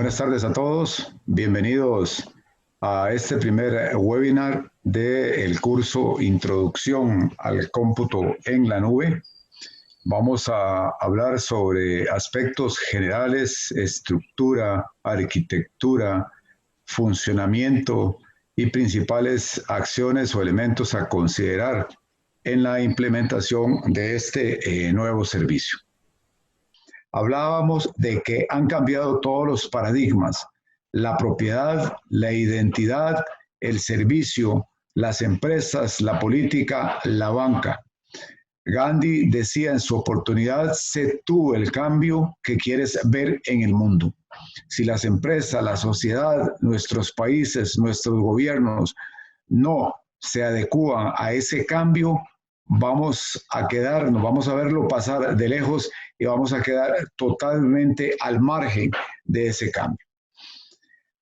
Buenas tardes a todos. Bienvenidos a este primer webinar del curso Introducción al Cómputo en la Nube. Vamos a hablar sobre aspectos generales, estructura, arquitectura, funcionamiento y principales acciones o elementos a considerar en la implementación de este nuevo servicio. Hablábamos de que han cambiado todos los paradigmas, la propiedad, la identidad, el servicio, las empresas, la política, la banca. Gandhi decía en su oportunidad: sé tú el cambio que quieres ver en el mundo. Si las empresas, la sociedad, nuestros países, nuestros gobiernos no se adecúan a ese cambio, vamos a quedarnos, vamos a verlo pasar de lejos y vamos a quedar totalmente al margen de ese cambio.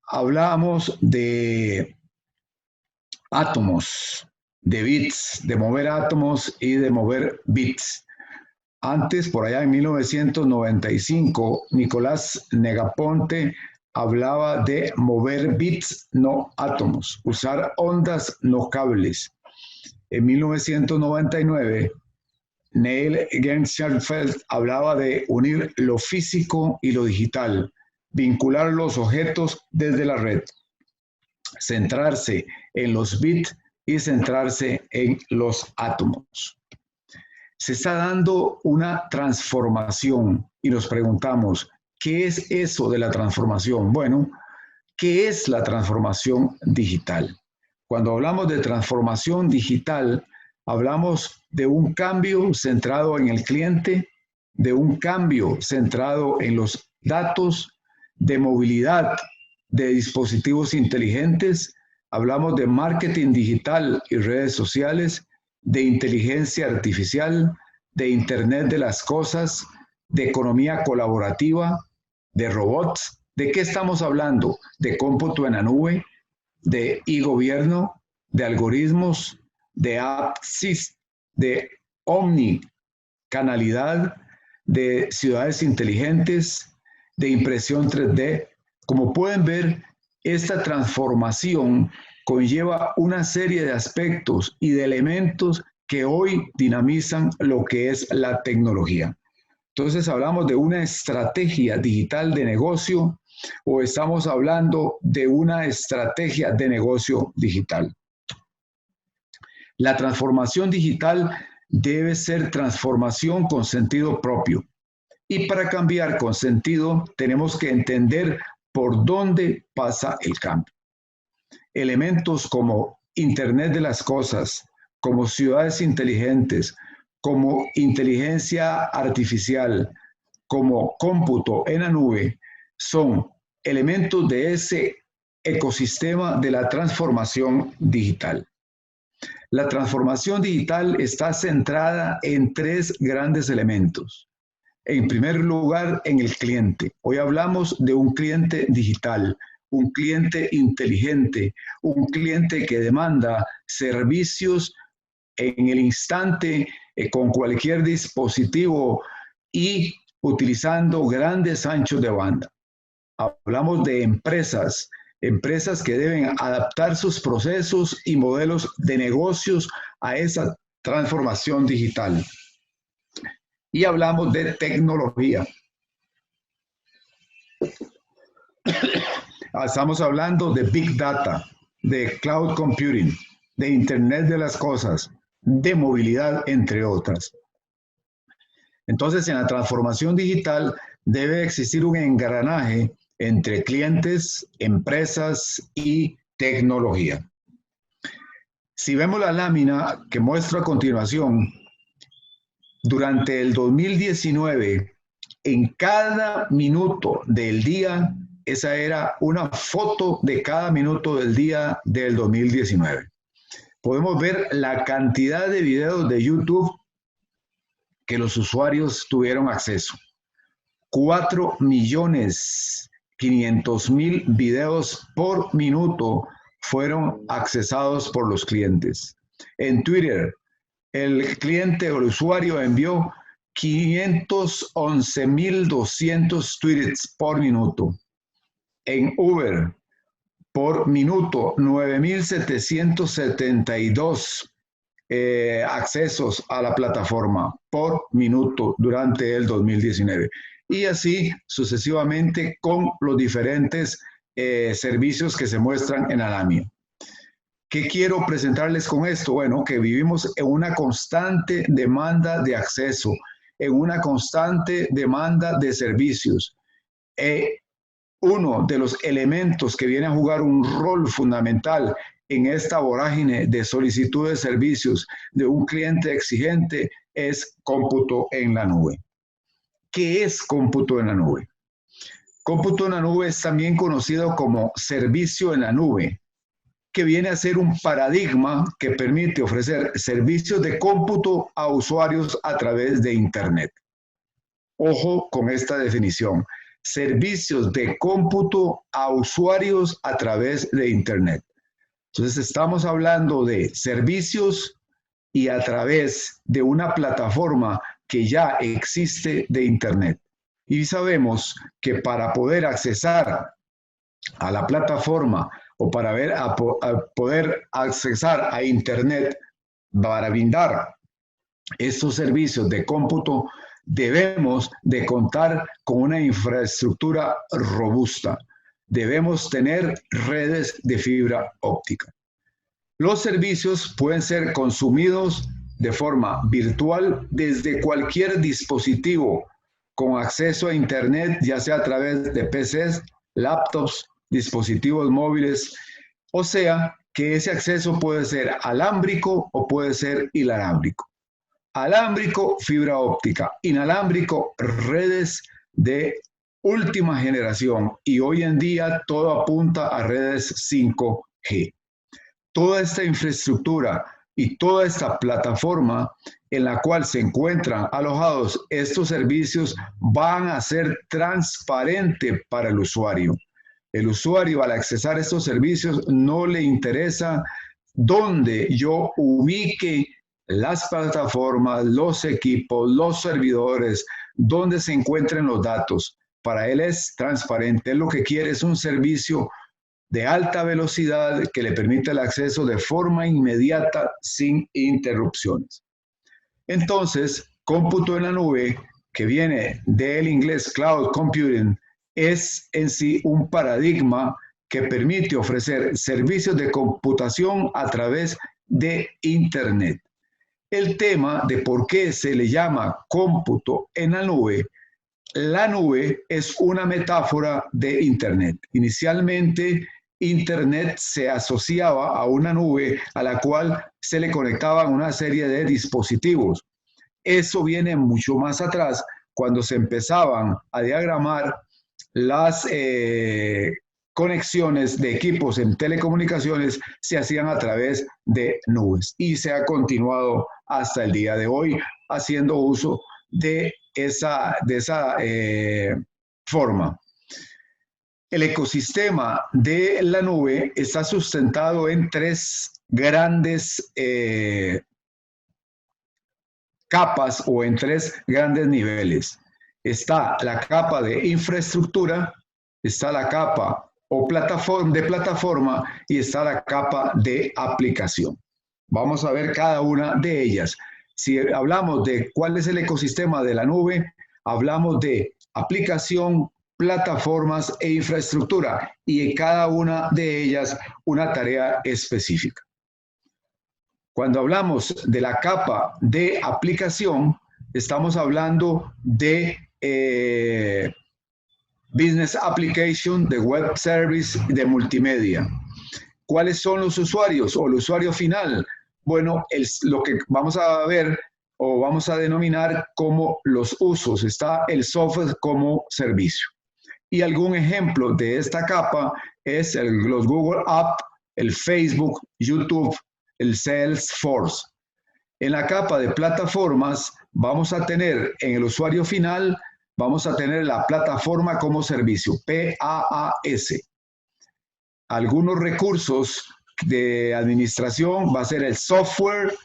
Hablábamos de átomos, de bits, de mover átomos y de mover bits. Antes, por allá en 1995, Nicolás Negroponte hablaba de mover bits, no átomos, usar ondas, no cables. En 1999, Neil Gershenfeld hablaba de unir lo físico y lo digital, vincular los objetos desde la red, centrarse en los bits y centrarse en los átomos. Se está dando una transformación y nos preguntamos, ¿qué es eso de la transformación? Bueno, ¿qué es la transformación digital? Cuando hablamos de transformación digital, hablamos de un cambio centrado en el cliente, de un cambio centrado en los datos, de movilidad de dispositivos inteligentes, hablamos de marketing digital y redes sociales, de inteligencia artificial, de Internet de las cosas, de economía colaborativa, de robots. ¿De qué estamos hablando? De cómputo en la nube, de e-gobierno, de algoritmos, de apps, de omnicanalidad, de ciudades inteligentes, de impresión 3D. Como pueden ver, esta transformación conlleva una serie de aspectos y de elementos que hoy dinamizan lo que es la tecnología. Entonces, hablamos de una estrategia digital de negocio o estamos hablando de una estrategia de negocio digital. La transformación digital debe ser transformación con sentido propio. Y para cambiar con sentido, tenemos que entender por dónde pasa el cambio. Elementos como Internet de las cosas, como ciudades inteligentes, como inteligencia artificial, como cómputo en la nube, son elementos de ese ecosistema de la transformación digital. La transformación digital está centrada en tres grandes elementos. En primer lugar, en el cliente. Hoy hablamos de un cliente digital, un cliente inteligente, un cliente que demanda servicios en el instante con cualquier dispositivo y utilizando grandes anchos de banda. Hablamos de empresas que deben adaptar sus procesos y modelos de negocios a esa transformación digital. Y hablamos de tecnología. Estamos hablando de Big Data, de Cloud Computing, de Internet de las cosas, de movilidad, entre otras. Entonces, en la transformación digital debe existir un engranaje entre clientes, empresas y tecnología. Si vemos la lámina que muestro a continuación, durante el 2019, en cada minuto del día, esa era una foto de cada minuto del día del 2019. Podemos ver la cantidad de videos de YouTube que los usuarios tuvieron acceso. 4.500.000 videos por minuto fueron accesados por los clientes. En Twitter, el cliente o el usuario envió 511.200 tweets por minuto. En Uber, por minuto, 9.772 accesos a la plataforma por minuto durante el 2019. Y así sucesivamente con los diferentes servicios que se muestran en Alamio. ¿Qué quiero presentarles con esto? Bueno, que vivimos en una constante demanda de acceso, en una constante demanda de servicios. Uno de los elementos que viene a jugar un rol fundamental en esta vorágine de solicitud de servicios de un cliente exigente es cómputo en la nube. ¿Qué es cómputo en la nube? Cómputo en la nube es también conocido como servicio en la nube, que viene a ser un paradigma que permite ofrecer servicios de cómputo a usuarios a través de Internet. Ojo con esta definición. Servicios de cómputo a usuarios a través de Internet. Entonces estamos hablando de servicios y a través de una plataforma que ya existe de Internet. Y sabemos que para poder accesar a la plataforma o para poder accesar a Internet para brindar estos servicios de cómputo, debemos de contar con una infraestructura robusta. Debemos tener redes de fibra óptica. Los servicios pueden ser consumidos de forma virtual desde cualquier dispositivo con acceso a Internet, ya sea a través de PCs, laptops, dispositivos móviles, o sea que ese acceso puede ser alámbrico o puede ser inalámbrico. Alámbrico, fibra óptica; inalámbrico, redes de última generación, y hoy en día todo apunta a redes 5G. Toda esta infraestructura y toda esta plataforma en la cual se encuentran alojados estos servicios van a ser transparentes para el usuario. El usuario, al accesar estos servicios, no le interesa dónde yo ubique las plataformas, los equipos, los servidores, dónde se encuentren los datos. Para él es transparente. Él lo que quiere es un servicio de alta velocidad que le permite el acceso de forma inmediata sin interrupciones. Entonces, cómputo en la nube, que viene del inglés cloud computing, es en sí un paradigma que permite ofrecer servicios de computación a través de Internet. El tema de por qué se le llama cómputo en la nube es una metáfora de Internet. Inicialmente, Internet se asociaba a una nube a la cual se le conectaban una serie de dispositivos. Eso viene mucho más atrás, cuando se empezaban a diagramar las conexiones de equipos en telecomunicaciones, se hacían a través de nubes, y se ha continuado hasta el día de hoy haciendo uso de esa forma. El ecosistema de la nube está sustentado en tres grandes capas, o en tres grandes niveles. Está la capa de infraestructura, está la capa de plataforma, y está la capa de aplicación. Vamos a ver cada una de ellas. Si hablamos de cuál es el ecosistema de la nube, hablamos de aplicación, plataformas e infraestructura, y en cada una de ellas una tarea específica. Cuando hablamos de la capa de aplicación, estamos hablando de business application, de web service, de multimedia. ¿Cuáles son los usuarios o el usuario final? Bueno, lo que vamos a ver o vamos a denominar como los usos. Está el software como servicio. Y algún ejemplo de esta capa es los Google Apps, el Facebook, YouTube, el Salesforce. En la capa de plataformas vamos a tener en el usuario final, vamos a tener la plataforma como servicio, PaaS. Algunos recursos de administración va a ser el software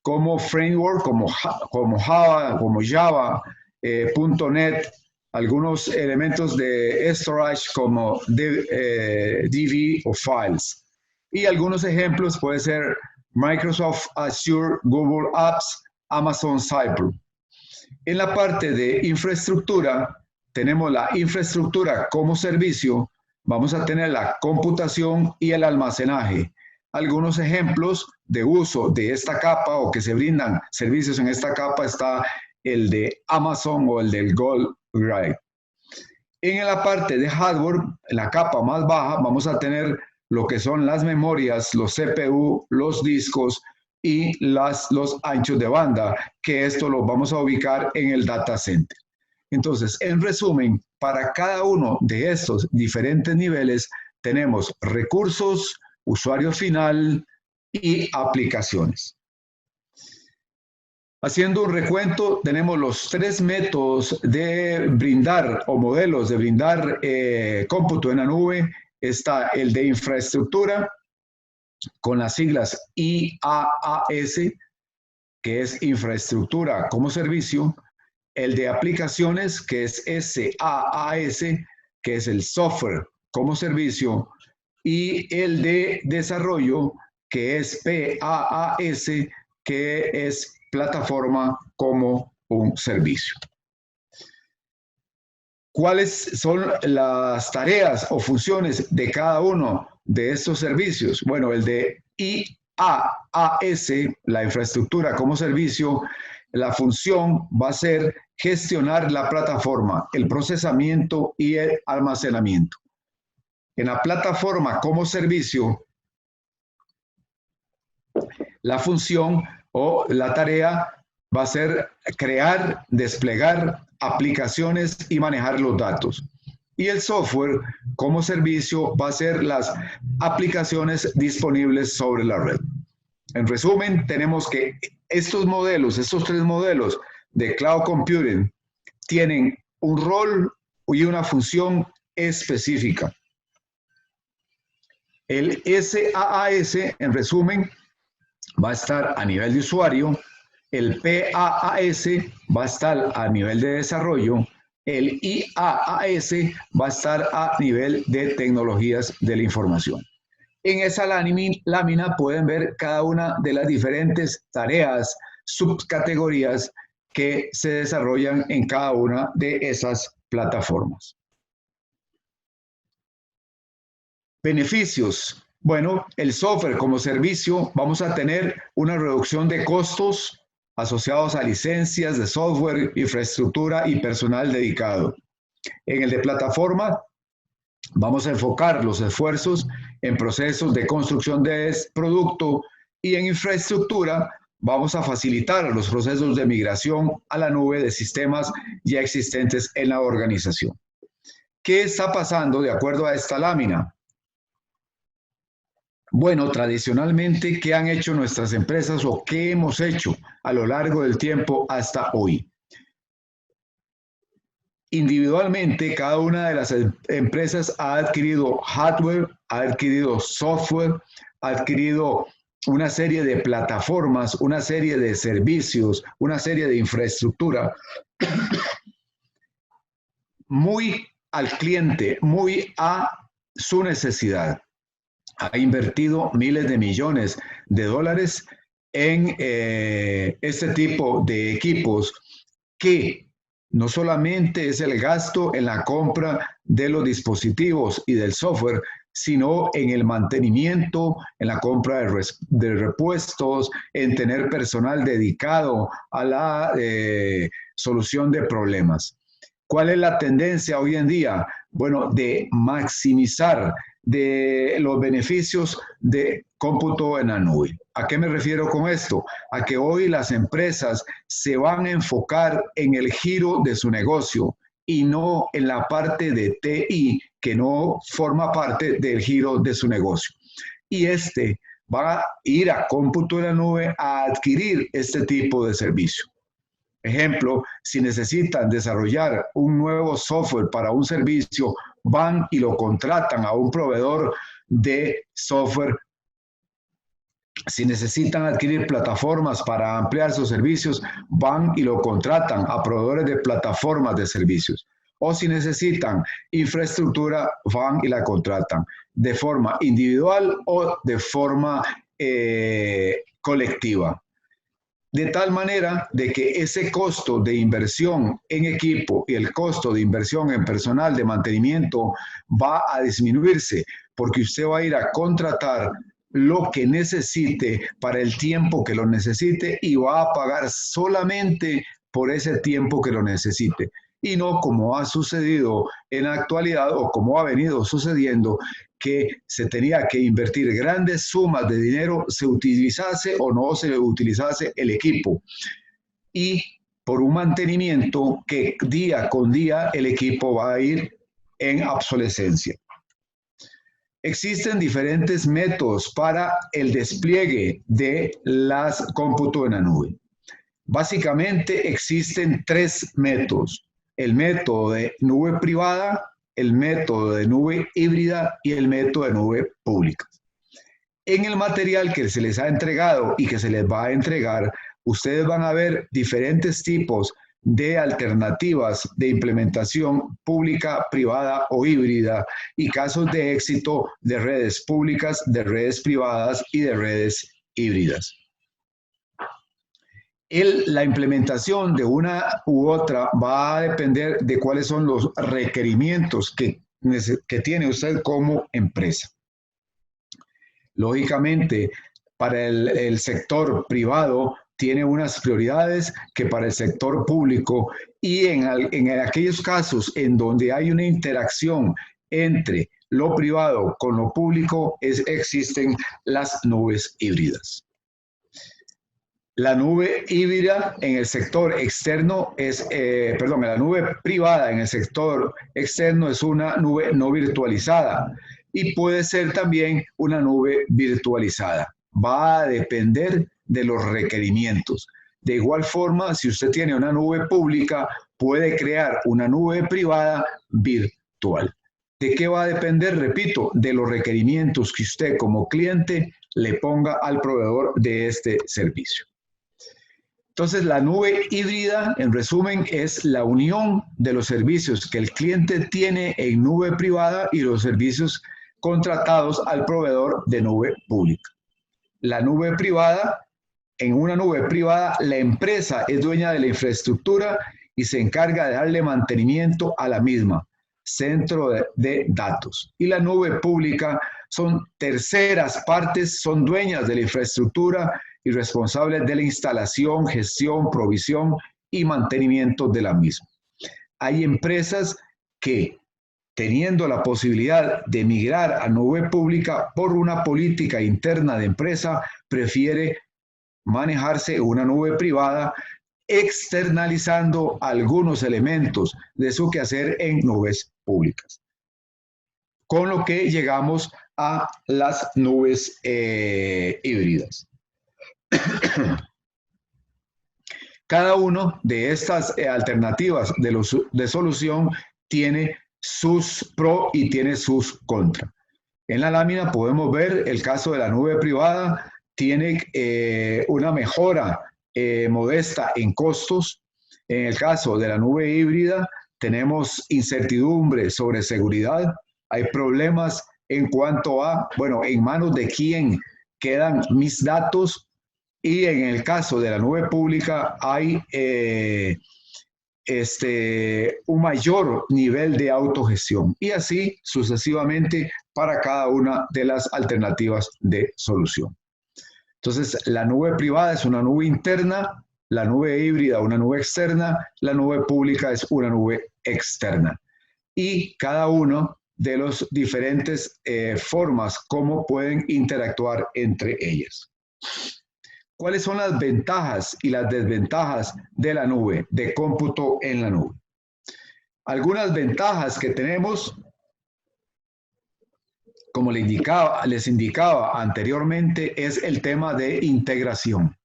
como framework, como Java, como Java, .NET, algunos elementos de storage como DB o files. Y algunos ejemplos puede ser Microsoft Azure, Google Apps, Amazon Cyber. En la parte de infraestructura, tenemos la infraestructura como servicio, vamos a tener la computación y el almacenaje. Algunos ejemplos de uso de esta capa o que se brindan servicios en esta capa está el de Amazon o el del Google Drive. En la parte de hardware, en la capa más baja, vamos a tener lo que son las memorias, los CPU, los discos y los anchos de banda, que esto lo vamos a ubicar en el data center. Entonces, en resumen, para cada uno de estos diferentes niveles tenemos recursos, usuario final y aplicaciones. Haciendo un recuento, tenemos los tres métodos de brindar o modelos de brindar cómputo en la nube. Está el de infraestructura con las siglas IaaS, que es infraestructura como servicio. El de aplicaciones, que es SaaS, que es el software como servicio. Y el de desarrollo, que es PaaS, que es plataforma como un servicio. ¿Cuáles son las tareas o funciones de cada uno de estos servicios? Bueno, el de IaaS, la infraestructura como servicio, la función va a ser gestionar la plataforma, el procesamiento y el almacenamiento. En la plataforma como servicio, la función o la tarea va a ser crear, desplegar aplicaciones y manejar los datos. Y el software como servicio va a ser las aplicaciones disponibles sobre la red. En resumen, tenemos que estos tres modelos de cloud computing tienen un rol y una función específica. El SaaS, en resumen, va a estar a nivel de usuario, el PaaS va a estar a nivel de desarrollo, el IaaS va a estar a nivel de tecnologías de la información. En esa lámina pueden ver cada una de las diferentes tareas, subcategorías que se desarrollan en cada una de esas plataformas. Beneficios. Bueno, el software como servicio, vamos a tener una reducción de costos asociados a licencias de software, infraestructura y personal dedicado. En el de plataforma, vamos a enfocar los esfuerzos en procesos de construcción de producto y en infraestructura, vamos a facilitar los procesos de migración a la nube de sistemas ya existentes en la organización. ¿Qué está pasando de acuerdo a esta lámina? Bueno, tradicionalmente, ¿qué han hecho nuestras empresas o qué hemos hecho a lo largo del tiempo hasta hoy? Individualmente, cada una de las empresas ha adquirido hardware, ha adquirido software, ha adquirido una serie de plataformas, una serie de servicios, una serie de infraestructura muy al cliente, muy a su necesidad. Ha invertido miles de millones de dólares en este tipo de equipos que no solamente es el gasto en la compra de los dispositivos y del software, sino en el mantenimiento, en la compra de repuestos, en tener personal dedicado a la solución de problemas. ¿Cuál es la tendencia hoy en día? Bueno, de maximizar de los beneficios de cómputo en la nube. ¿A qué me refiero con esto? A que hoy las empresas se van a enfocar en el giro de su negocio y no en la parte de TI, que no forma parte del giro de su negocio. Y este va a ir a cómputo en la nube a adquirir este tipo de servicio. Ejemplo, si necesitan desarrollar un nuevo software para un servicio, van y lo contratan a un proveedor de software. Si necesitan adquirir plataformas para ampliar sus servicios, van y lo contratan a proveedores de plataformas de servicios. o si necesitan infraestructura, van y la contratan de forma individual o de forma colectiva. De tal manera de que ese costo de inversión en equipo y el costo de inversión en personal de mantenimiento va a disminuirse, porque usted va a ir a contratar lo que necesite para el tiempo que lo necesite y va a pagar solamente por ese tiempo que lo necesite. Y no como ha sucedido en la actualidad o como ha venido sucediendo, que se tenía que invertir grandes sumas de dinero, se utilizase o no se utilizase el equipo. Y por un mantenimiento que día con día el equipo va a ir en obsolescencia. Existen diferentes métodos para el despliegue de las cómputos en la nube. Básicamente existen tres métodos: el método de nube privada, el método de nube híbrida y el método de nube pública. En el material que se les ha entregado y que se les va a entregar, ustedes van a ver diferentes tipos de alternativas de implementación pública, privada o híbrida y casos de éxito de redes públicas, de redes privadas y de redes híbridas. La implementación de una u otra va a depender de cuáles son los requerimientos que tiene usted como empresa. Lógicamente, para el sector privado tiene unas prioridades que para el sector público, y en aquellos casos en donde hay una interacción entre lo privado con lo público, existen las nubes híbridas. La nube híbrida en el sector externo la nube privada en el sector externo es una nube no virtualizada y puede ser también una nube virtualizada. Va a depender de los requerimientos. De igual forma, si usted tiene una nube pública, puede crear una nube privada virtual. ¿De qué va a depender? Repito, de los requerimientos que usted como cliente le ponga al proveedor de este servicio. Entonces, la nube híbrida, en resumen, es la unión de los servicios que el cliente tiene en nube privada y los servicios contratados al proveedor de nube pública. La nube privada, en una nube privada, la empresa es dueña de la infraestructura y se encarga de darle mantenimiento a la misma, centro de datos. Y la nube pública son terceras partes, son dueñas de la infraestructura y responsables de la instalación, gestión, provisión y mantenimiento de la misma. Hay empresas que, teniendo la posibilidad de migrar a nube pública por una política interna de empresa, prefiere manejarse en una nube privada, externalizando algunos elementos de su quehacer en nubes públicas. Con lo que llegamos a las nubes híbridas. Cada una de estas alternativas de solución tiene sus pros y tiene sus contras. En la lámina podemos ver el caso de la nube privada, tiene una mejora modesta en costos. En el caso de la nube híbrida, tenemos incertidumbre sobre seguridad, hay problemas en cuanto a, bueno, en manos de quién quedan mis datos. Y en el caso de la nube pública hay un mayor nivel de autogestión y así sucesivamente para cada una de las alternativas de solución. Entonces, la nube privada es una nube interna, la nube híbrida una nube externa, la nube pública es una nube externa. Y cada uno de los diferentes formas como pueden interactuar entre ellas. ¿Cuáles son las ventajas y las desventajas de la nube, de cómputo en la nube? Algunas ventajas que tenemos, como les indicaba anteriormente, es el tema de integración.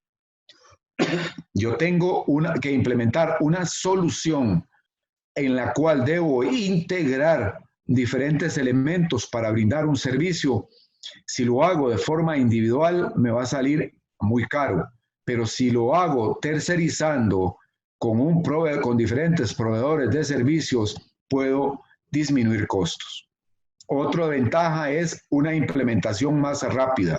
Yo tengo que implementar una solución en la cual debo integrar diferentes elementos para brindar un servicio. Si lo hago de forma individual, me va a salir muy caro, pero si lo hago tercerizando con diferentes proveedores de servicios, puedo disminuir costos. Otra ventaja es una implementación más rápida.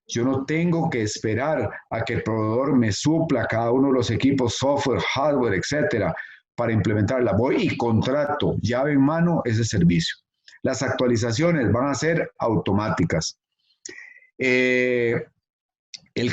Yo no tengo que esperar a que el proveedor me supla cada uno de los equipos, software, hardware, etcétera, para implementarla. Voy y contrato, llave en mano, ese servicio. Las actualizaciones van a ser automáticas. El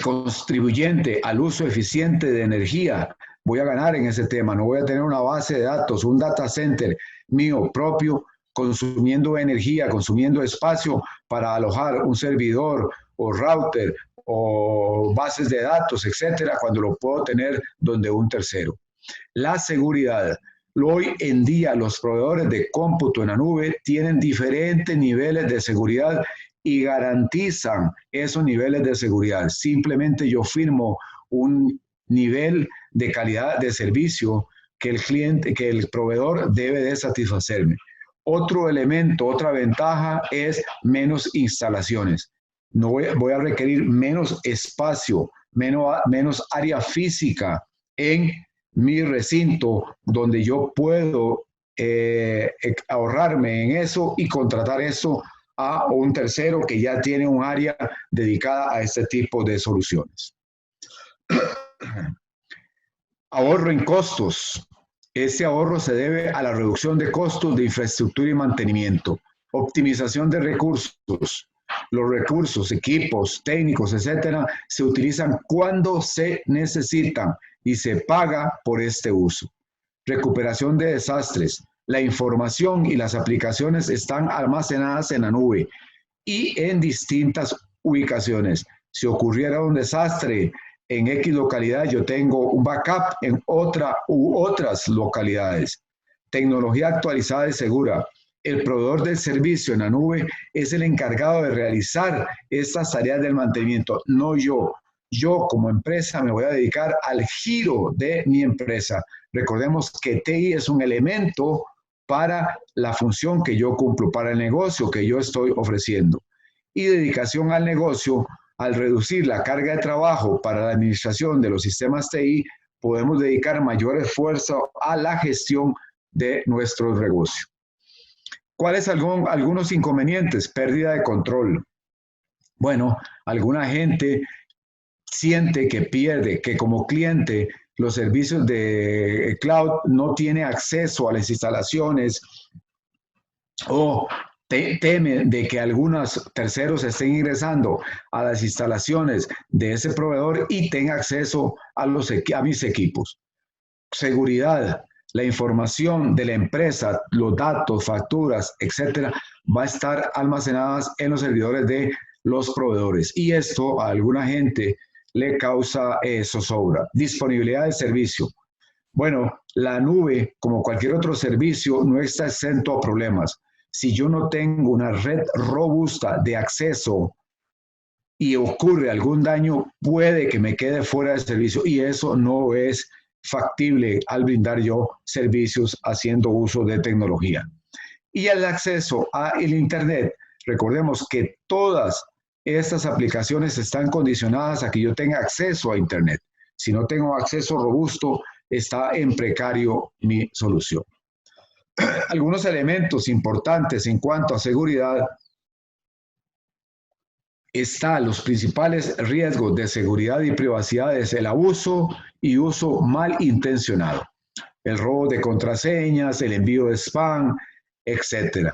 contribuyente al uso eficiente de energía, voy a ganar en ese tema. No voy a tener una base de datos, un data center mío propio, consumiendo energía, consumiendo espacio para alojar un servidor o router o bases de datos, etcétera, cuando lo puedo tener donde un tercero. La seguridad. Hoy en día los proveedores de cómputo en la nube tienen diferentes niveles de seguridad y garantizan esos niveles de seguridad. Simplemente yo firmo un nivel de calidad de servicio que el cliente, que el proveedor debe de satisfacerme. Otro elemento, otra ventaja es menos instalaciones. No voy a requerir menos espacio, menos área física en mi recinto, donde yo puedo ahorrarme en eso y contratar eso a un tercero que ya tiene un área dedicada a este tipo de soluciones. Ahorro en costos. Ese ahorro se debe a la reducción de costos de infraestructura y mantenimiento, optimización de recursos. Los recursos, equipos, técnicos, etcétera, se utilizan cuando se necesitan y se paga por este uso. Recuperación de desastres. La información y las aplicaciones están almacenadas en la nube y en distintas ubicaciones. Si ocurriera un desastre en X localidad, yo tengo un backup en otra u otras localidades. Tecnología actualizada y segura. El proveedor del servicio en la nube es el encargado de realizar estas tareas del mantenimiento, no yo. Yo como empresa me voy a dedicar al giro de mi empresa. Recordemos que TI es un elemento para la función que yo cumplo, para el negocio que yo estoy ofreciendo. Y dedicación al negocio, al reducir la carga de trabajo para la administración de los sistemas TI, podemos dedicar mayor esfuerzo a la gestión de nuestro negocio. ¿Cuáles son algunos inconvenientes? Pérdida de control. Bueno, alguna gente siente que pierde, que como cliente los servicios de cloud no tiene acceso a las instalaciones o teme de que algunos terceros estén ingresando a las instalaciones de ese proveedor y tenga acceso a mis equipos. Seguridad. La información de la empresa, los datos, facturas, etcétera, va a estar almacenadas en los servidores de los proveedores. Y esto a alguna gente le causa zozobra. Disponibilidad de servicio. Bueno, la nube, como cualquier otro servicio, no está exento a problemas. Si yo no tengo una red robusta de acceso y ocurre algún daño, puede que me quede fuera del servicio y eso no es factible al brindar yo servicios haciendo uso de tecnología. Y el acceso al Internet, recordemos que todas estas aplicaciones están condicionadas a que yo tenga acceso a Internet. Si no tengo acceso robusto, está en precario mi solución. Algunos elementos importantes en cuanto a seguridad están los principales riesgos de seguridad y privacidad es el abuso y uso malintencionado, el robo de contraseñas, el envío de spam, etc.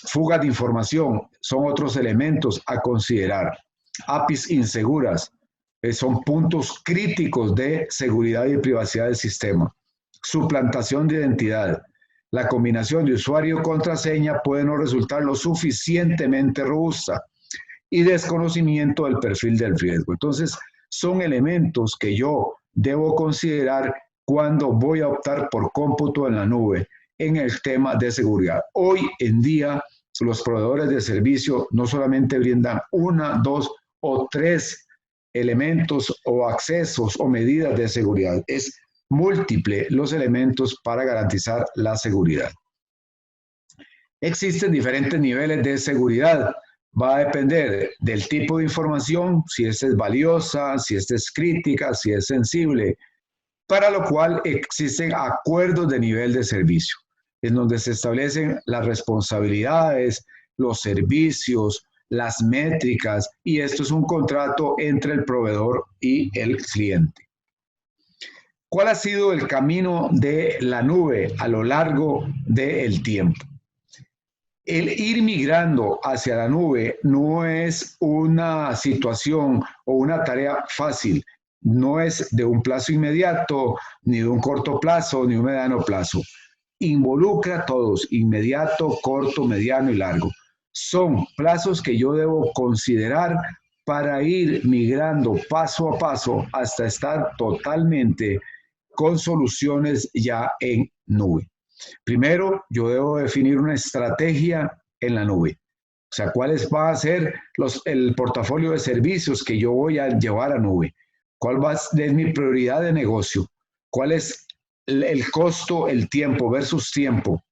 Fuga de información son otros elementos a considerar. APIs inseguras son puntos críticos de seguridad y privacidad del sistema. Suplantación de identidad. La combinación de usuario y contraseña puede no resultar lo suficientemente robusta y desconocimiento del perfil del riesgo. Entonces, son elementos que yo debo considerar cuando voy a optar por cómputo en la nube en el tema de seguridad. Hoy en día, los proveedores de servicio no solamente brindan una, dos o tres elementos o accesos o medidas de seguridad, es múltiple los elementos para garantizar la seguridad. Existen diferentes niveles de seguridad. Va a depender del tipo de información, si esta es valiosa, si esta es crítica, si es sensible, para lo cual existen acuerdos de nivel de servicio. en donde se establecen las responsabilidades, los servicios, las métricas, y esto es un contrato entre el proveedor y el cliente. ¿Cuál ha sido el camino de la nube a lo largo del tiempo? El ir migrando hacia la nube no es una situación o una tarea fácil, no es de un plazo inmediato, ni de un corto plazo, ni un mediano plazo. Involucra a todos, inmediato, corto, mediano y largo. Son plazos que yo debo considerar para ir migrando paso a paso hasta estar totalmente con soluciones ya en nube. Primero, yo debo definir una estrategia en la nube. O sea, cuáles van a ser el portafolio de servicios que yo voy a llevar a nube. ¿Cuál va a ser mi prioridad de negocio? ¿Cuál es el costo, el tiempo versus tiempo?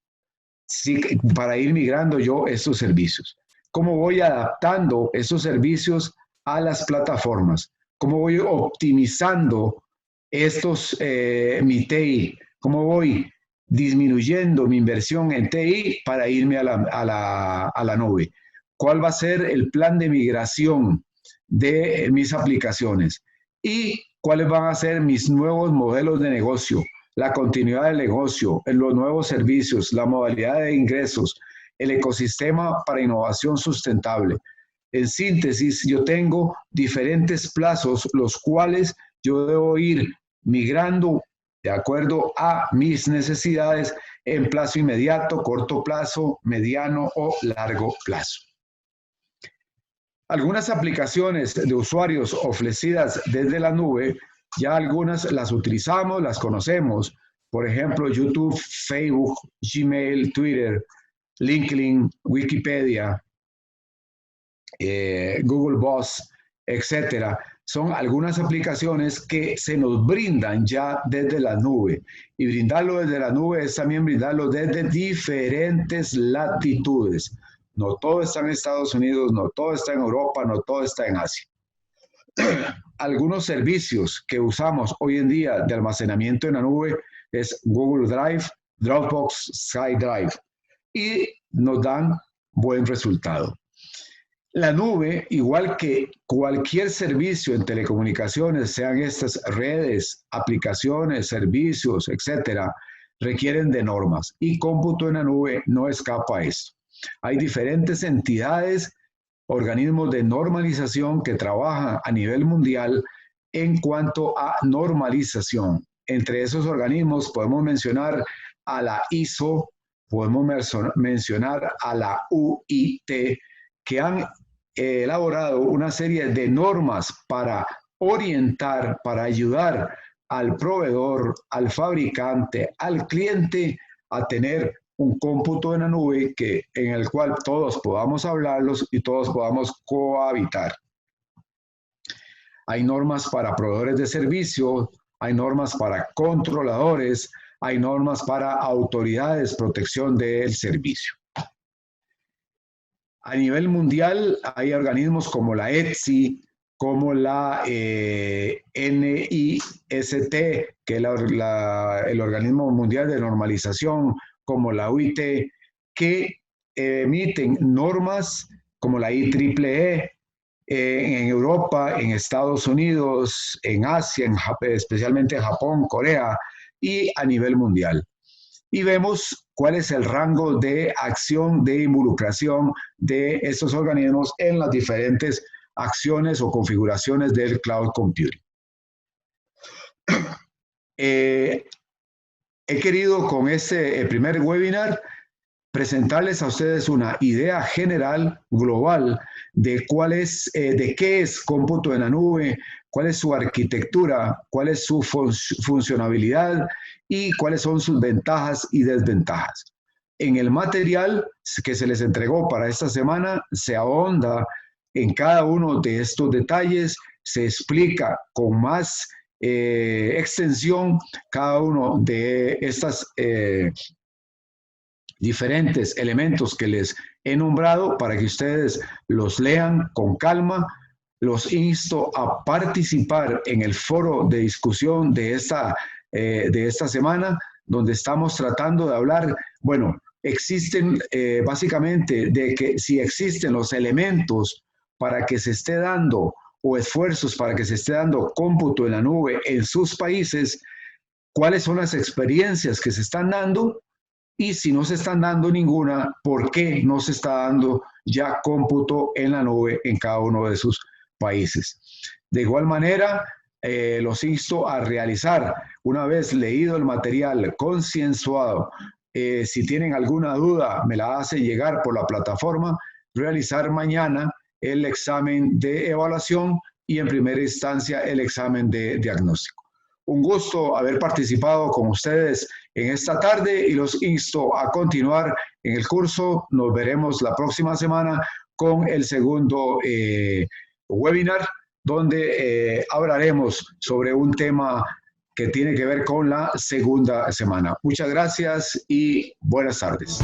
Sí, para ir migrando yo estos servicios. ¿Cómo voy adaptando esos servicios a las plataformas? ¿Cómo voy optimizando mi TI? ¿Cómo voy disminuyendo mi inversión en TI para irme a la nube? ¿Cuál va a ser el plan de migración de mis aplicaciones? ¿Y cuáles van a ser mis nuevos modelos de negocio? La continuidad del negocio, los nuevos servicios, la modalidad de ingresos, el ecosistema para innovación sustentable. En síntesis, yo tengo diferentes plazos, los cuales yo debo ir migrando de acuerdo a mis necesidades en plazo inmediato, corto plazo, mediano o largo plazo. Algunas aplicaciones de usuarios ofrecidas desde la nube, ya algunas las utilizamos, las conocemos. Por ejemplo, YouTube, Facebook, Gmail, Twitter, LinkedIn, Wikipedia, Google Boss, etcétera. Son algunas aplicaciones que se nos brindan ya desde la nube. Y brindarlo desde la nube es también brindarlo desde diferentes latitudes. No todo está en Estados Unidos, no todo está en Europa, no todo está en Asia. Algunos servicios que usamos hoy en día de almacenamiento en la nube es Google Drive, Dropbox, SkyDrive y nos dan buen resultado. La nube, igual que cualquier servicio en telecomunicaciones, sean estas redes, aplicaciones, servicios, etcétera, requieren de normas y cómputo en la nube no escapa a esto. Hay diferentes entidades, organismos de normalización que trabajan a nivel mundial en cuanto a normalización. Entre esos organismos podemos mencionar a la ISO, podemos mencionar a la UIT, que han elaborado una serie de normas para orientar, para ayudar al proveedor, al fabricante, al cliente a tener un cómputo en la nube en el cual todos podamos hablarlos y todos podamos cohabitar. Hay normas para proveedores de servicios, hay normas para controladores, hay normas para autoridades de protección del servicio. A nivel mundial hay organismos como la ETSI, como la NIST, que es el Organismo Mundial de Normalización, como la UIT, que emiten normas como la IEEE en Europa, en Estados Unidos, en Asia, especialmente en Japón, Corea y a nivel mundial. Y vemos cuál es el rango de acción, de involucración de estos organismos en las diferentes acciones o configuraciones del cloud computing. He querido con este primer webinar presentarles a ustedes una idea general, global, de qué es cómputo en la nube, cuál es su arquitectura, cuál es su funcionalidad y cuáles son sus ventajas y desventajas. En el material que se les entregó para esta semana se ahonda en cada uno de estos detalles, se explica con más extensión cada uno de estos diferentes elementos que les he nombrado para que ustedes los lean con calma. Los insto a participar en el foro de discusión de esta semana donde estamos tratando de hablar, bueno, existen básicamente de que si existen los elementos para que se esté dando o esfuerzos para que se esté dando cómputo en la nube en sus países, cuáles son las experiencias que se están dando y si no se están dando ninguna, ¿por qué no se está dando ya cómputo en la nube en cada uno de sus países? De igual manera, los insto a realizar, una vez leído el material, consensuado, si tienen alguna duda, me la hace llegar por la plataforma, realizar mañana el examen de evaluación y en primera instancia el examen de diagnóstico. Un gusto haber participado con ustedes en esta tarde y los insto a continuar en el curso. Nos veremos la próxima semana con el segundo webinar, donde hablaremos sobre un tema que tiene que ver con la segunda semana. Muchas gracias y buenas tardes.